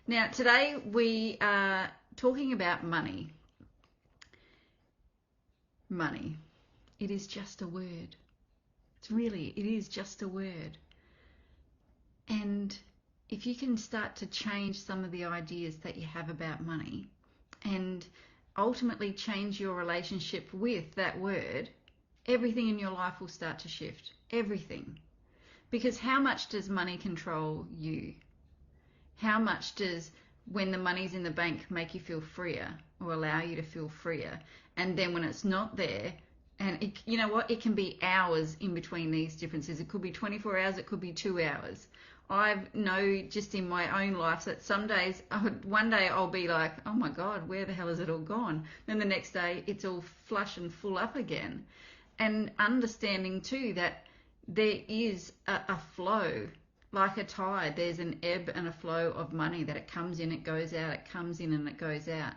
Now, today we are talking about money. Money. It is just a word. It is just a word. And if you can start to change some of the ideas that you have about money and ultimately change your relationship with that word, everything in your life will start to shift. Everything. Because how much does money control you? How much does, when the money's in the bank, make you feel freer or allow you to feel freer? And then when it's not there, and you know what, it can be hours in between these differences. It could be 24 hours, it could be 2 hours. I know just in my own life that some days, one day I'll be like, oh my God, where the hell has it all gone? Then the next day it's all flush and full up again. And understanding too that there is a flow. Like a tide, there's an ebb and a flow of money, that it comes in, it goes out, it comes in and it goes out.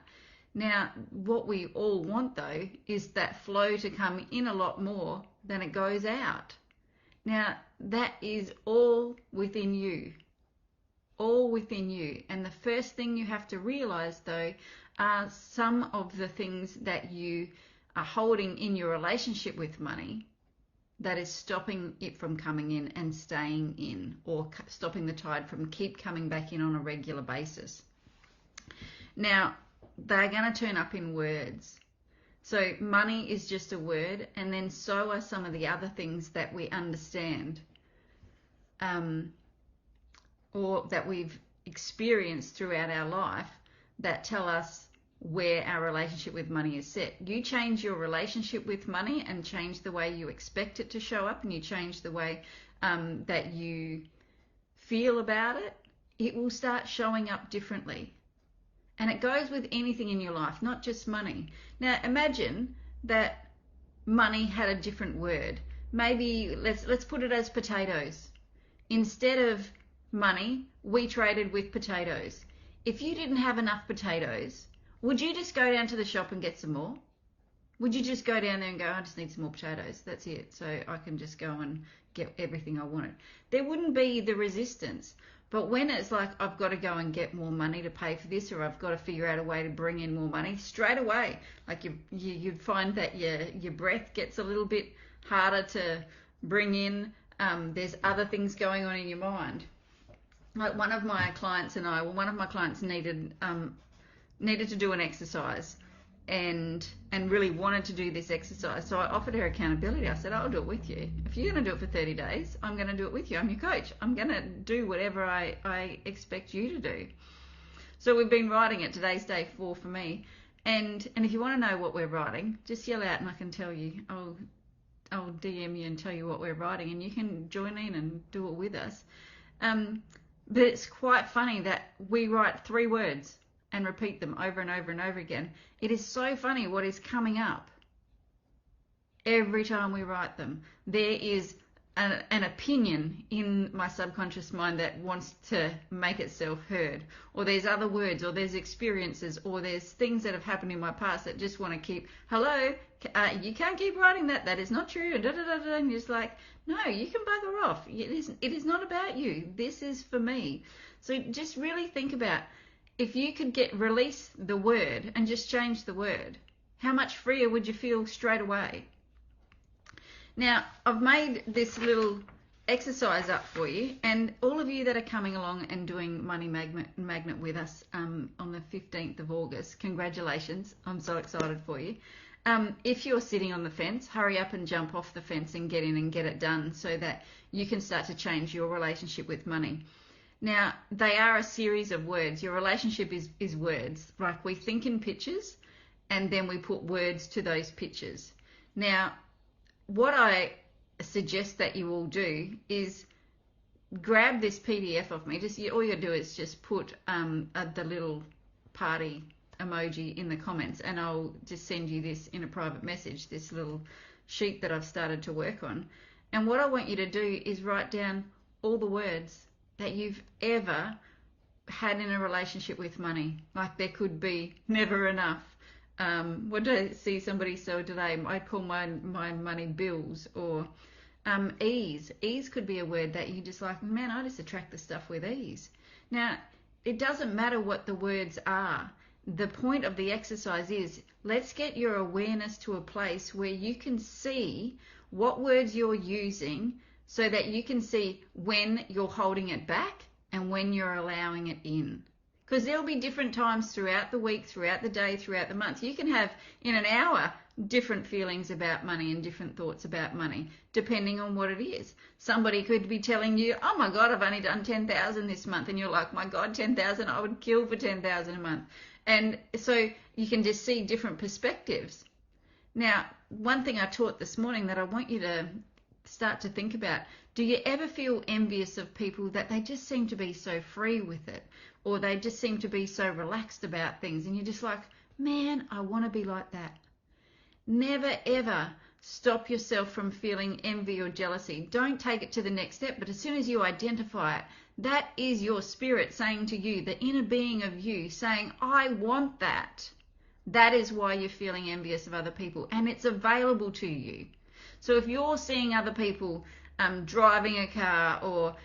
Now, what we all want though is that flow to come in a lot more than it goes out. Now, that is all within you. All within you. And the first thing you have to realize though are some of the things that you are holding in your relationship with money that is stopping it from coming in and staying in, or stopping the tide from keep coming back in on a regular basis. Now, they're going to turn up in words. So money is just a word, and then so are some of the other things that we understand or that we've experienced throughout our life that tell us where our relationship with money is set. You change your relationship with money and change the way you expect it to show up, and you change the way that you feel about it, it will start showing up differently. And it goes with anything in your life, not just money. Now imagine that money had a different word. Maybe let's put it as potatoes. Instead of money, we traded with potatoes. If you didn't have enough potatoes, would you just go down to the shop and get some more? Would you just go down there and go, I just need some more potatoes, that's it, so I can just go and get everything I wanted? There wouldn't be the resistance. But when it's like, I've got to go and get more money to pay for this, or I've got to figure out a way to bring in more money, straight away, like you'd find that your breath gets a little bit harder to bring in. There's other things going on in your mind. Like one of my clients needed to do an exercise and really wanted to do this exercise. So I offered her accountability. I said, I'll do it with you. If you're going to do it for 30 days, I'm going to do it with you. I'm your coach. I'm going to do whatever I expect you to do. So we've been writing it. Today's day 4 for me. And if you want to know what we're writing, just yell out and I can tell you. I'll DM you and tell you what we're writing, and you can join in and do it with us. But it's quite funny that we write 3 words and repeat them over and over and over again. It is so funny what is coming up every time we write them. There is an opinion in my subconscious mind that wants to make itself heard, or there's other words, or there's experiences, or there's things that have happened in my past that just want to keep, hello, you can't keep writing that, that is not true, and and you're just like, no, you can bugger off. It is not about you. This is for me. So just really think about, if you could release the word and just change the word, how much freer would you feel straight away? Now, I've made this little exercise up for you, and all of you that are coming along and doing Money Magnet with us on the 15th of August, congratulations. I'm so excited for you. If you're sitting on the fence, hurry up and jump off the fence and get in and get it done so that you can start to change your relationship with money. Now, they are a series of words. Your relationship is words. Like, we think in pictures and then we put words to those pictures. Now, what I suggest that you all do is grab this PDF of me. All you do is just put the little party emoji in the comments, and I'll just send you this in a private message, this little sheet that I've started to work on. And what I want you to do is write down all the words that you've ever had in a relationship with money. Like, there could be never enough. What did I see somebody say today? I call my money bills, or ease. Ease could be a word that you just like, man, I just attract the stuff with ease. Now, it doesn't matter what the words are. The point of the exercise is, let's get your awareness to a place where you can see what words you're using, so that you can see when you're holding it back and when you're allowing it in. Because there'll be different times throughout the week, throughout the day, throughout the month. You can have, in an hour, different feelings about money and different thoughts about money, depending on what it is. Somebody could be telling you, oh my God, I've only done 10,000 this month. And you're like, my God, 10,000, I would kill for 10,000 a month. And so you can just see different perspectives. Now, one thing I taught this morning that I want you to start to think about, do you ever feel envious of people that they just seem to be so free with it, or they just seem to be so relaxed about things, and you're just like, man, I want to be like that? Never ever stop yourself from feeling envy or jealousy. Don't take it to the next step, but as soon as you identify it, that is your spirit saying to you, the inner being of you saying, I want that. That is why you're feeling envious of other people, and it's available to you. So if you're seeing other people driving a car, or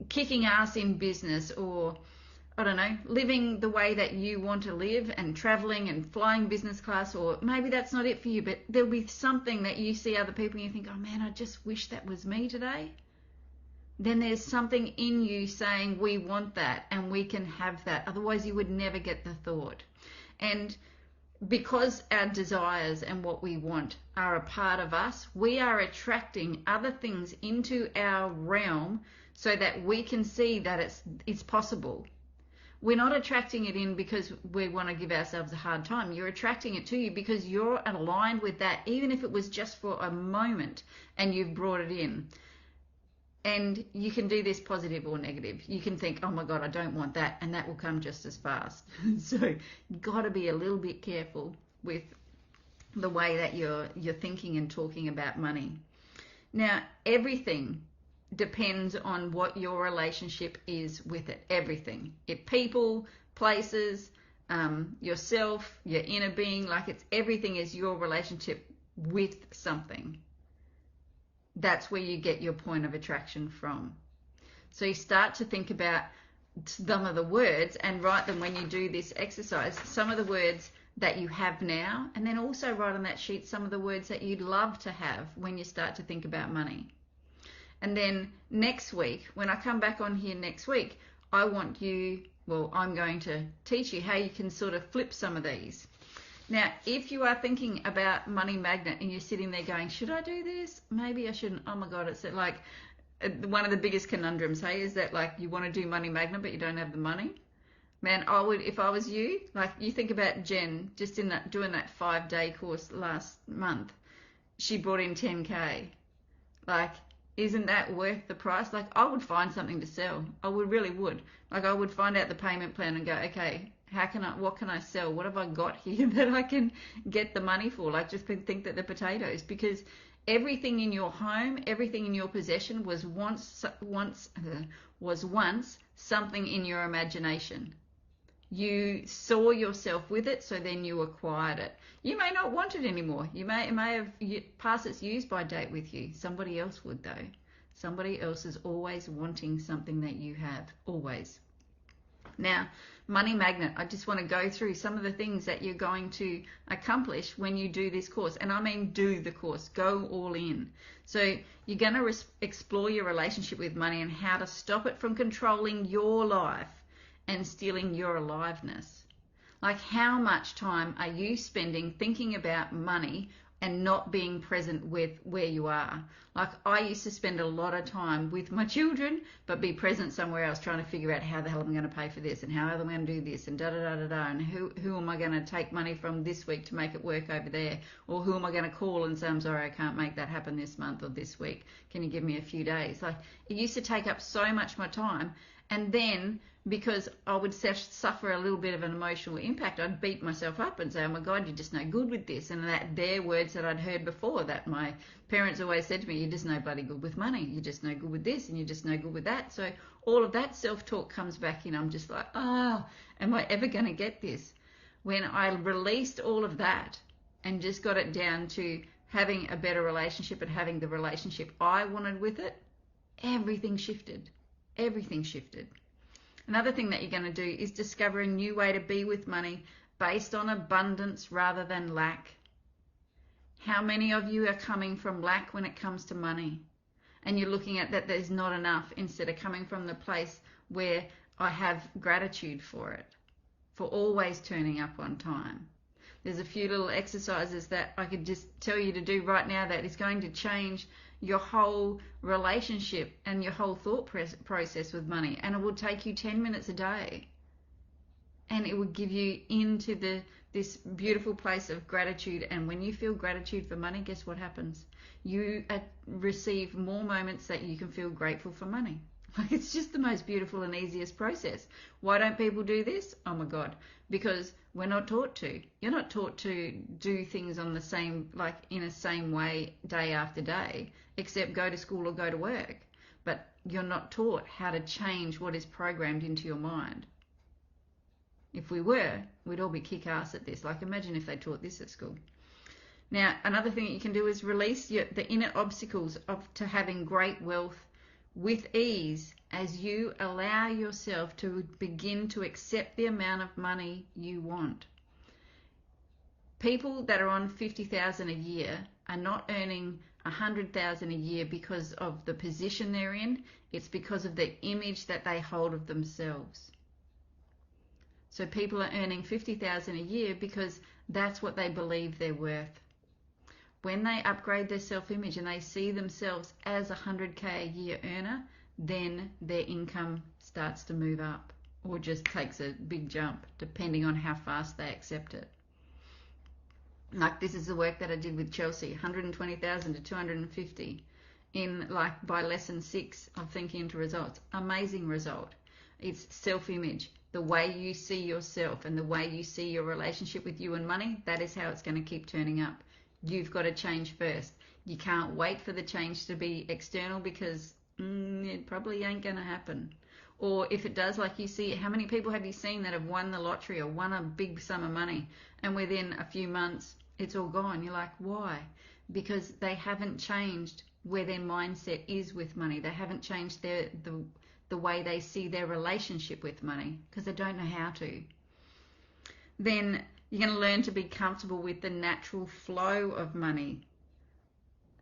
kicking ass in business, or, I don't know, living the way that you want to live and traveling and flying business class, or maybe that's not it for you, but there'll be something that you see other people and you think, oh man, I just wish that was me today. Then there's something in you saying, we want that and we can have that. Otherwise you would never get the thought. And because our desires and what we want are a part of us, we are attracting other things into our realm so that we can see that it's possible. We're not attracting it in because we want to give ourselves a hard time. You're attracting it to you because you're aligned with that, even if it was just for a moment and you've brought it in. And you can do this positive or negative. You can think, oh my God, I don't want that, and that will come just as fast. So you've got to be a little bit careful with the way that you're thinking and talking about money. Now, everything depends on what your relationship is with it. Everything. People, places, yourself, your inner being, everything is your relationship with something. That's where you get your point of attraction from. So you start to think about some of the words and write them when you do this exercise, some of the words that you have now, and then also write on that sheet some of the words that you'd love to have when you start to think about money. And then next week, when I come back on here next week, I'm going to teach you how you can sort of flip some of these. Now, if you are thinking about Money Magnet and you're sitting there going, should I do this? Maybe I shouldn't. Oh my God, it's like one of the biggest conundrums, hey, is that like you want to do Money Magnet but you don't have the money. Man, I would, if I was you, like you think about Jen, just in that doing that 5-day course last month, she brought in 10K. Like, isn't that worth the price? Like, I would find something to sell. I really would. Like, I would find out the payment plan and go, okay, what can I sell? What have I got here that I can get the money for? Like, just think that the potatoes, because everything in your home, everything in your possession was once something in your imagination. You saw yourself with it, so then you acquired it. You may not want it anymore. It may have passed its use-by date with you. Somebody else would, though. Somebody else is always wanting something that you have, always. Now, Money Magnet, I just want to go through some of the things that you're going to accomplish when you do this course. And I mean do the course, go all in. So you're going to explore your relationship with money and how to stop it from controlling your life and stealing your aliveness. Like, how much time are you spending thinking about money and not being present with where you are? Like, I used to spend a lot of time with my children, but be present somewhere else trying to figure out how the hell I'm going to pay for this and how am I going to do this and da-da-da-da-da, and who am I going to take money from this week to make it work over there, or who am I going to call and say, I'm sorry, I can't make that happen this month or this week. Can you give me a few days? Like, it used to take up so much of my time. And then, because I would suffer a little bit of an emotional impact, I'd beat myself up and say, oh my God, you're just no good with this. And they're words that I'd heard before, that my parents always said to me, you're just no bloody good with money. You're just no good with this and you're just no good with that. So all of that self-talk comes back in. I'm just like, am I ever going to get this? When I released all of that and just got it down to having a better relationship and having the relationship I wanted with it, everything shifted. Everything shifted. Another thing that you're going to do is discover a new way to be with money based on abundance rather than lack. How many of you are coming from lack when it comes to money? And you're looking at that there's not enough instead of coming from the place where I have gratitude for it, for always turning up on time. There's a few little exercises that I could just tell you to do right now that is going to change your whole relationship and your whole thought process with money. And it will take you 10 minutes a day. And it will give you into this beautiful place of gratitude. And when you feel gratitude for money, guess what happens? You receive more moments that you can feel grateful for money. Like, it's just the most beautiful and easiest process. Why don't people do this? Oh my God, because we're not taught to. You're not taught to do things on the same, like in a same way day after day, except go to school or go to work. But you're not taught how to change what is programmed into your mind. If we were, we'd all be kick-ass at this. Like, imagine if they taught this at school. Now, another thing that you can do is release the inner obstacles to having great wealth with ease as you allow yourself to begin to accept the amount of money you want. People that are on $50,000 a year are not earning $100,000 a year because of the position they're in. It's because of the image that they hold of themselves. So people are earning $50,000 a year because that's what they believe they're worth. When they upgrade their self-image and they see themselves as a $100K a year earner, then their income starts to move up or just takes a big jump, depending on how fast they accept it. Like, this is the work that I did with Chelsea, 120,000 to 250 in, like, by lesson 6 of Thinking into Results. Amazing result. It's self-image. The way you see yourself and the way you see your relationship with you and money, that is how it's going to keep turning up. You've got to change first. You can't wait for the change to be external because it probably ain't going to happen. Or if it does, like, you see, how many people have you seen that have won the lottery or won a big sum of money and within a few months it's all gone? You're like, why? Because they haven't changed where their mindset is with money. They haven't changed the way they see their relationship with money because they don't know how to. Then you're going to learn to be comfortable with the natural flow of money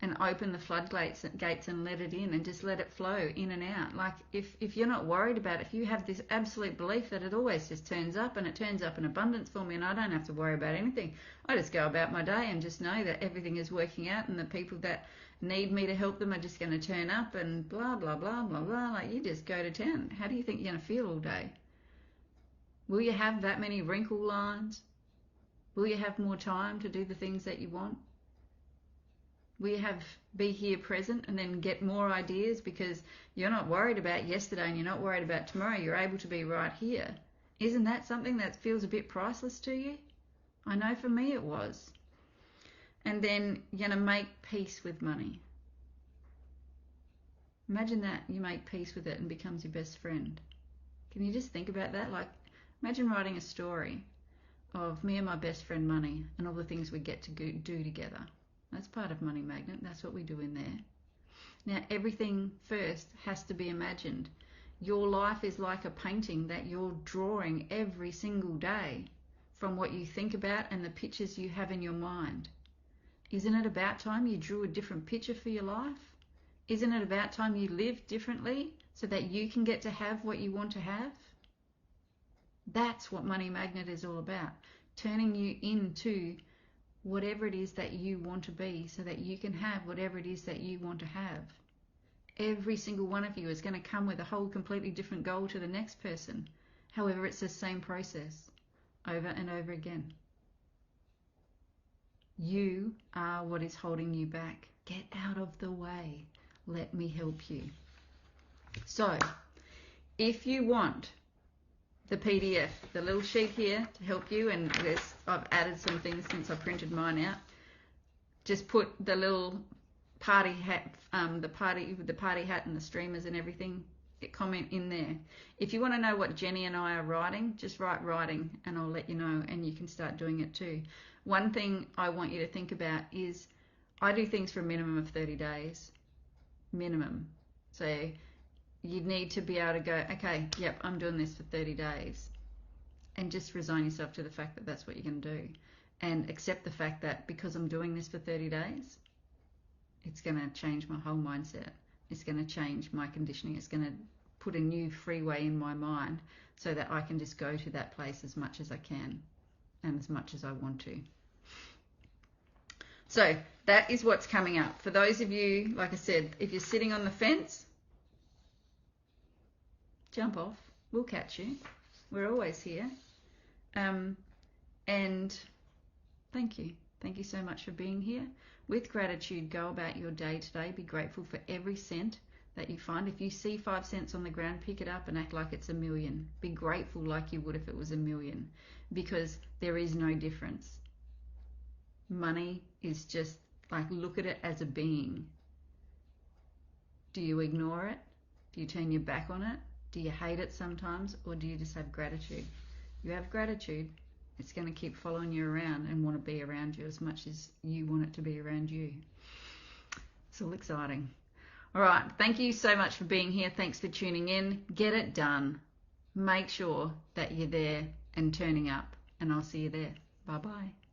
and open the floodgates and let it in and just let it flow in and out. Like, if you're not worried about it, if you have this absolute belief that it always just turns up and it turns up in abundance for me and I don't have to worry about anything, I just go about my day and just know that everything is working out and the people that need me to help them are just going to turn up and blah, blah, blah, blah, blah. Like, you just go to town. How do you think you're going to feel all day? Will you have that many wrinkle lines? Will you have more time to do the things that you want? Will you be here present and then get more ideas because you're not worried about yesterday and you're not worried about tomorrow? You're able to be right here. Isn't that something that feels a bit priceless to you? I know for me it was. And then you're going to make peace with money. Imagine that you make peace with it and becomes your best friend. Can you just think about that? Like, imagine writing a story of me and my best friend money and all the things we get to do together. That's part of Money Magnet. That's what we do in there. Now, everything first has to be imagined. Your life is like a painting that you're drawing every single day from what you think about and the pictures you have in your mind. Isn't it about time you drew a different picture for your life? Isn't it about time you live differently so that you can get to have what you want to have? That's what Money Magnet is all about. Turning you into whatever it is that you want to be so that you can have whatever it is that you want to have. Every single one of you is going to come with a whole completely different goal to the next person. However, it's the same process over and over again. You are what is holding you back. Get out of the way. Let me help you. So, if you want the PDF, the little sheet here to help you, and I've added some things since I printed mine out. Just put the little party hat, the party hat and the streamers and everything. Comment in there. If you want to know what Jenny and I are writing, just write writing and I'll let you know, and you can start doing it too. One thing I want you to think about is I do things for a minimum of 30 days. Minimum. So you need to be able to go, okay, yep, I'm doing this for 30 days. And just resign yourself to the fact that that's what you're going to do. And accept the fact that because I'm doing this for 30 days, it's going to change my whole mindset. It's going to change my conditioning. It's going to put a new freeway in my mind so that I can just go to that place as much as I can and as much as I want to. So that is what's coming up. For those of you, like I said, if you're sitting on the fence, jump off. We'll catch you. We're always here. And thank you. Thank you so much for being here. With gratitude, go about your day today. Be grateful for every cent that you find. If you see 5 cents on the ground, pick it up and act like it's $1 million. Be grateful like you would if it was $1 million, because there is no difference. Money is just like, look at it as a being. Do you ignore it? Do you turn your back on it? Do you hate it sometimes? Or do you just have gratitude? You have gratitude, it's going to keep following you around and want to be around you as much as you want it to be around you. It's all exciting. All right, thank you so much for being here. Thanks for tuning in. Get it done. Make sure that you're there and turning up, and I'll see you there. Bye-bye.